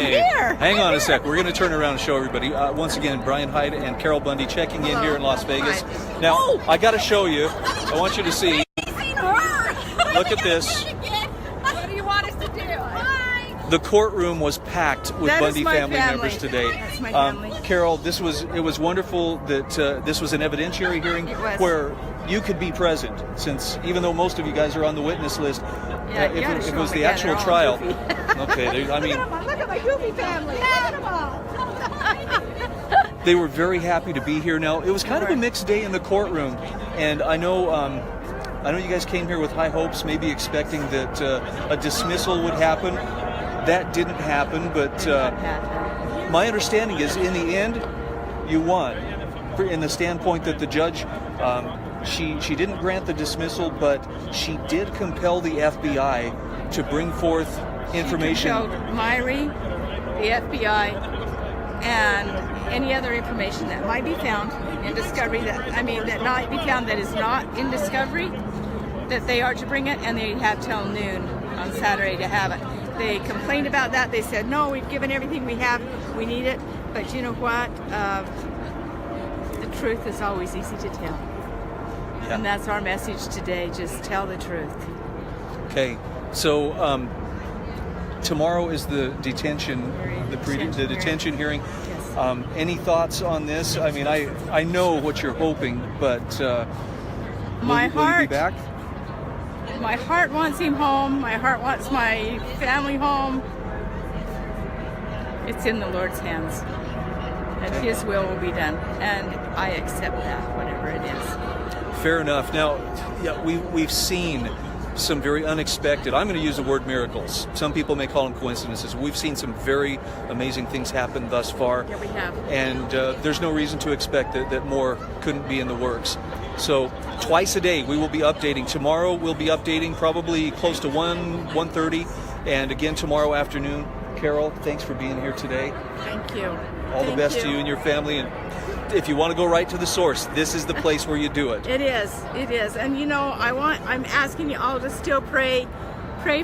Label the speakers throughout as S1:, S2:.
S1: here.
S2: Hang on a sec. We're going to turn around and show everybody. Once again, Brian Hyde and Carol Bundy checking in here in Las Vegas.
S1: Hi.
S2: Now, I got to show you. I want you to see. Look at this.
S1: What do you want us to do? Hi.
S2: The courtroom was packed with
S1: That is
S2: Bundy
S1: my
S2: family
S1: family.
S2: members today.
S1: That's my family.
S2: Carol, it was wonderful that this was an evidentiary hearing
S1: It was.
S2: where you could be present, since even though most of you guys are on the witness list,
S1: Yeah, you gotta
S2: if
S1: show
S2: it was
S1: them
S2: the
S1: again.
S2: actual
S1: They're all
S2: trial.
S1: goofy.
S2: Okay, I mean,
S1: Look at my goofy family. Look at them all.
S2: they were very happy to be here. Now, it was kind of a mixed day in the courtroom, and I know you guys came here with high hopes, maybe expecting that a dismissal would happen. That didn't happen, but my understanding is, in the end, you won. In the standpoint that the judge, she didn't grant the dismissal, but she did compel the FBI to bring forth information.
S1: She compelled Myrie, the FBI, and any other information that might be found in discovery that might be found that is not in discovery, that they are to bring it, and they have till noon on Saturday to have it. They complained about that. They said, no, we've given everything we have. We need it. But you know what? The truth is always easy to tell.
S2: Yeah.
S1: And that's our message today. Just tell the truth.
S2: Okay, so tomorrow is the detention, the detention hearing.
S1: Yes.
S2: Any thoughts on this? I mean, I know what you're hoping, but will you be back?
S1: My heart wants him home. My heart wants my family home. It's in the Lord's hands. And His will be done. And I accept that, whatever it is.
S2: Fair enough. Now, yeah, we've seen some very unexpected, I'm going to use the word miracles. Some people may call them coincidences. We've seen some very amazing things happen thus far.
S1: Yeah, we have.
S2: And there's no reason to expect that more couldn't be in the works. So twice a day we will be updating. Tomorrow we'll be updating probably close to 1:30, and again tomorrow afternoon. Carol, thanks for being here today.
S1: Thank you.
S2: All the best to you and your family. And if you want to go right to the source, this is the place where you do it.
S1: It is. And you know, I'm asking you all to still pray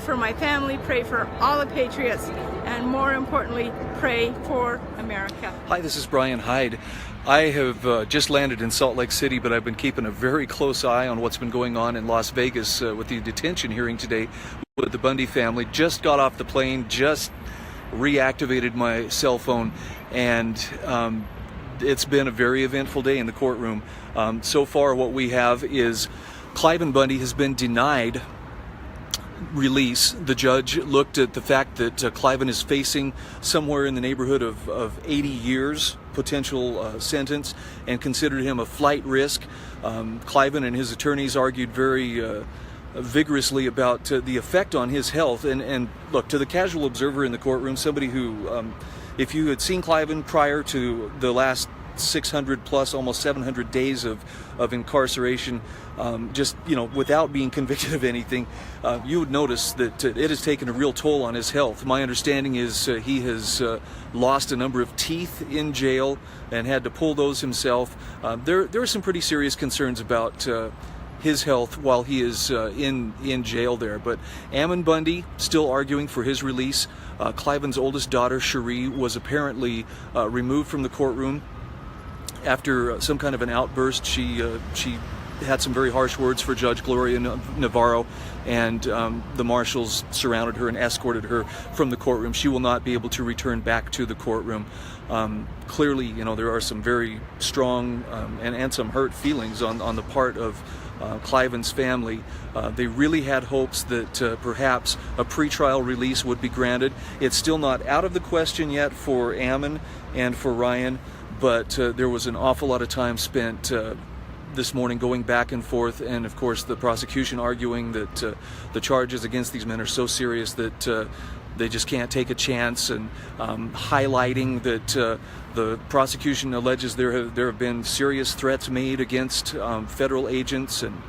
S1: for my family, pray for all the patriots, and more importantly, pray for America.
S2: Hi, this is Brian Hyde. I have just landed in Salt Lake City, but I've been keeping a very close eye on what's been going on in Las Vegas with the detention hearing today with the Bundy family. Just got off the plane, just reactivated my cell phone, and it's been a very eventful day in the courtroom. So far what we have is Cliven Bundy has been denied release. The judge looked at the fact that Cliven is facing somewhere in the neighborhood of 80 years potential sentence and considered him a flight risk. Cliven and his attorneys argued very vigorously about the effect on his health. And look, to the casual observer in the courtroom, somebody who, if you had seen Cliven prior to the last 600 plus, almost 700 days of incarceration, just, without being convicted of anything, you would notice that it has taken a real toll on his health. My understanding is he has lost a number of teeth in jail and had to pull those himself. There are some pretty serious concerns about his health while he is in jail there. But Ammon Bundy still arguing for his release. Cliven's oldest daughter, Cherie, was apparently removed from the courtroom after some kind of an outburst. She had some very harsh words for Judge Gloria Navarro, and the marshals surrounded her and escorted her from the courtroom. She will not be able to return back to the courtroom. Clearly, there are some very strong and some hurt feelings on the part of Cliven's family. They really had hopes that perhaps a pretrial release would be granted. It's still not out of the question yet for Ammon and for Ryan, but there was an awful lot of time spent this morning going back and forth, and of course the prosecution arguing that the charges against these men are so serious that they just can't take a chance, and highlighting that the prosecution alleges there have been serious threats made against federal agents, and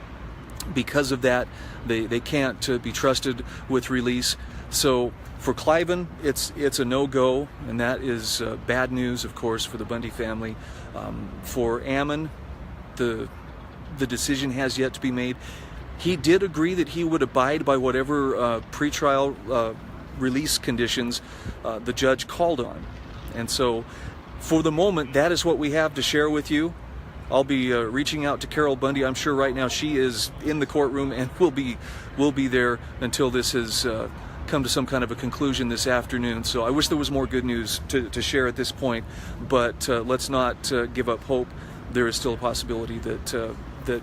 S2: because of that they can't be trusted with release. So for Cliven, it's a no-go, and that is bad news, of course, for the Bundy family. For Ammon, the decision has yet to be made. He did agree that he would abide by whatever pretrial release conditions the judge called on. And so for the moment, that is what we have to share with you. I'll be reaching out to Carol Bundy. I'm sure right now she is in the courtroom and will be there until this has come to some kind of a conclusion this afternoon. So I wish there was more good news to share at this point, but let's not give up hope. There is still a possibility that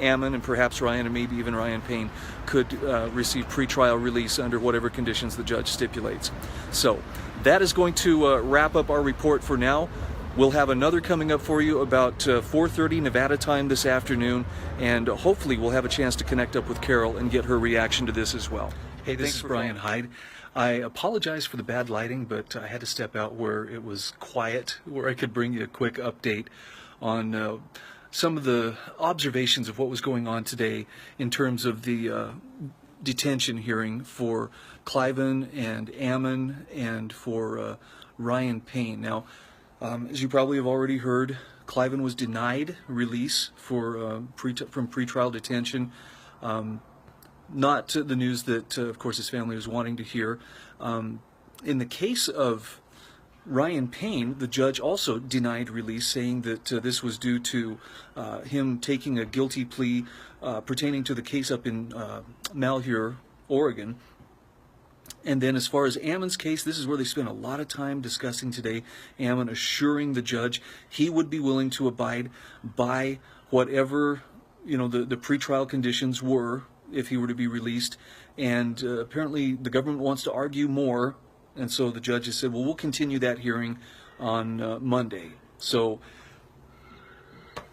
S2: Ammon and perhaps Ryan and maybe even Ryan Payne could receive pretrial release under whatever conditions the judge stipulates. So that is going to wrap up our report for now. We'll have another coming up for you about 4:30 Nevada time this afternoon, and hopefully we'll have a chance to connect up with Carol and get her reaction to this as well. Hey, this is Brian Hyde. I apologize for the bad lighting, but I had to step out where it was quiet, where I could bring you a quick update on some of the observations of what was going on today in terms of the detention hearing for Cliven and Ammon and for Ryan Payne. Now, as you probably have already heard, Cliven was denied release from pretrial detention. Not the news that, of course, his family was wanting to hear. In the case of Ryan Payne, the judge also denied release, saying that this was due to him taking a guilty plea pertaining to the case up in Malheur, Oregon. And then as far as Ammon's case, this is where they spent a lot of time discussing today. Ammon assuring the judge he would be willing to abide by whatever, the pretrial conditions were if he were to be released. And apparently the government wants to argue more. And so the judge has said, well, we'll continue that hearing on Monday. So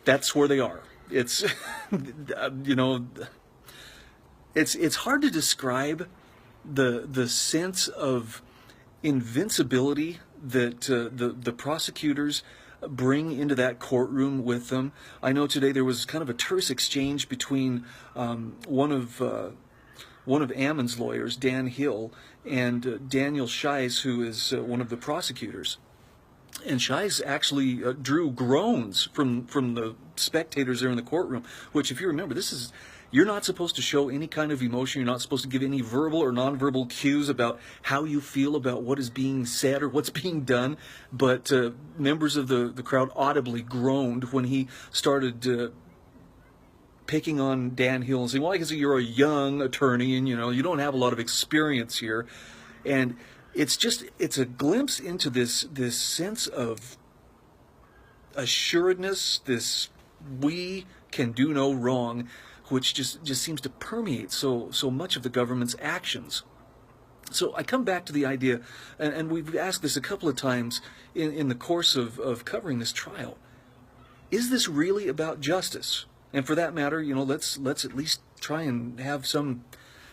S2: that's where they are. It's, it's hard to describe the sense of invincibility that the prosecutors bring into that courtroom with them. I know today there was kind of a terse exchange between one of Ammon's lawyers, Dan Hill, and Daniel Scheis, who is one of the prosecutors. And Scheis actually drew groans from the spectators there in the courtroom, which, if you remember, you're not supposed to show any kind of emotion. You're not supposed to give any verbal or nonverbal cues about how you feel about what is being said or what's being done. But members of the crowd audibly groaned when he started picking on Dan Hill and saying, well, I guess you're a young attorney and, you don't have a lot of experience here. And it's a glimpse into this sense of assuredness, this we can do no wrong, which just seems to permeate so much of the government's actions. So I come back to the idea, and we've asked this a couple of times in the course of covering this trial. Is this really about justice? And for that matter, let's at least try and have some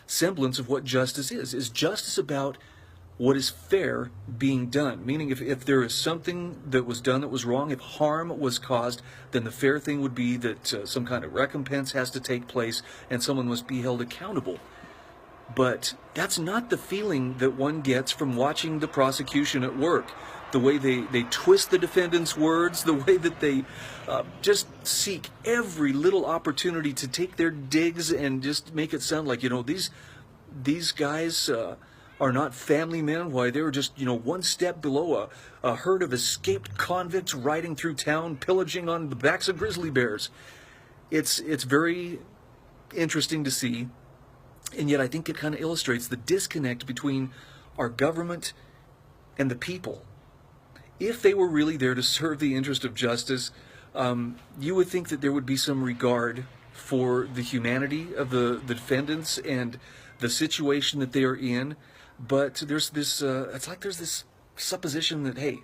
S2: semblance of what justice is. Is justice about what is fair being done? Meaning if there is something that was done that was wrong, if harm was caused, then the fair thing would be that some kind of recompense has to take place and someone must be held accountable. But that's not the feeling that one gets from watching the prosecution at work. The way they twist the defendant's words, the way that they just seek every little opportunity to take their digs and just make it sound like, these guys are not family men. Why, they were just, one step below a herd of escaped convicts riding through town, pillaging on the backs of grizzly bears. It's very interesting to see, and yet I think it kind of illustrates the disconnect between our government and the people. If they were really there to serve the interest of justice, you would think that there would be some regard for the humanity of the defendants and the situation that they are in. But there's this, it's like there's this supposition that, hey,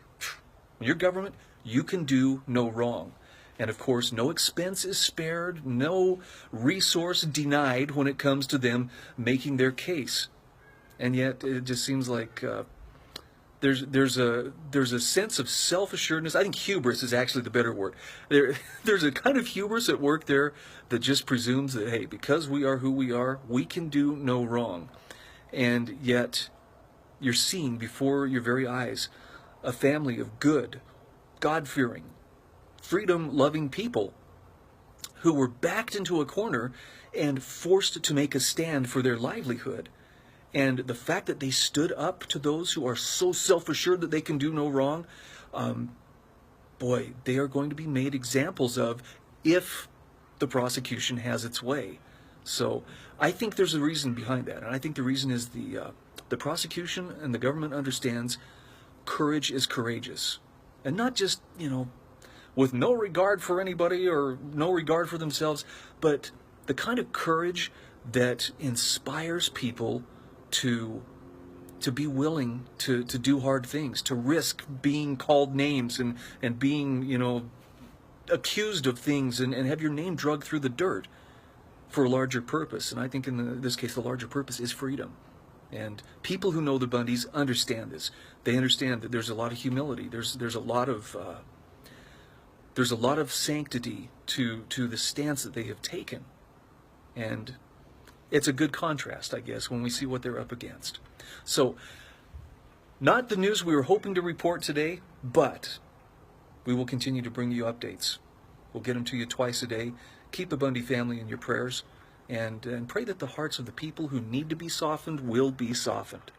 S2: when you're government, you can do no wrong. And of course, no expense is spared, no resource denied when it comes to them making their case. And yet, it just seems like there's a sense of self-assuredness. I think hubris is actually the better word. There's a kind of hubris at work there that just presumes that, hey, because we are who we are, we can do no wrong. And yet, you're seeing before your very eyes a family of good, God-fearing, freedom-loving people who were backed into a corner and forced to make a stand for their livelihood. And the fact that they stood up to those who are so self-assured that they can do no wrong, boy, they are going to be made examples of if the prosecution has its way. So I think there's a reason behind that, and I think the reason is the prosecution and the government understands courage is courageous, and not just, with no regard for anybody or no regard for themselves, but the kind of courage that inspires people to be willing to do hard things, to risk being called names and being, accused of things and have your name dragged through the dirt for a larger purpose. And I think in this case, the larger purpose is freedom. And people who know the Bundys understand this. They understand that there's a lot of humility. There's a lot of sanctity to the stance that they have taken. And it's a good contrast, I guess, when we see what they're up against. So, not the news we were hoping to report today, but we will continue to bring you updates. We'll get them to you twice a day. Keep the Bundy family in your prayers, and pray that the hearts of the people who need to be softened will be softened.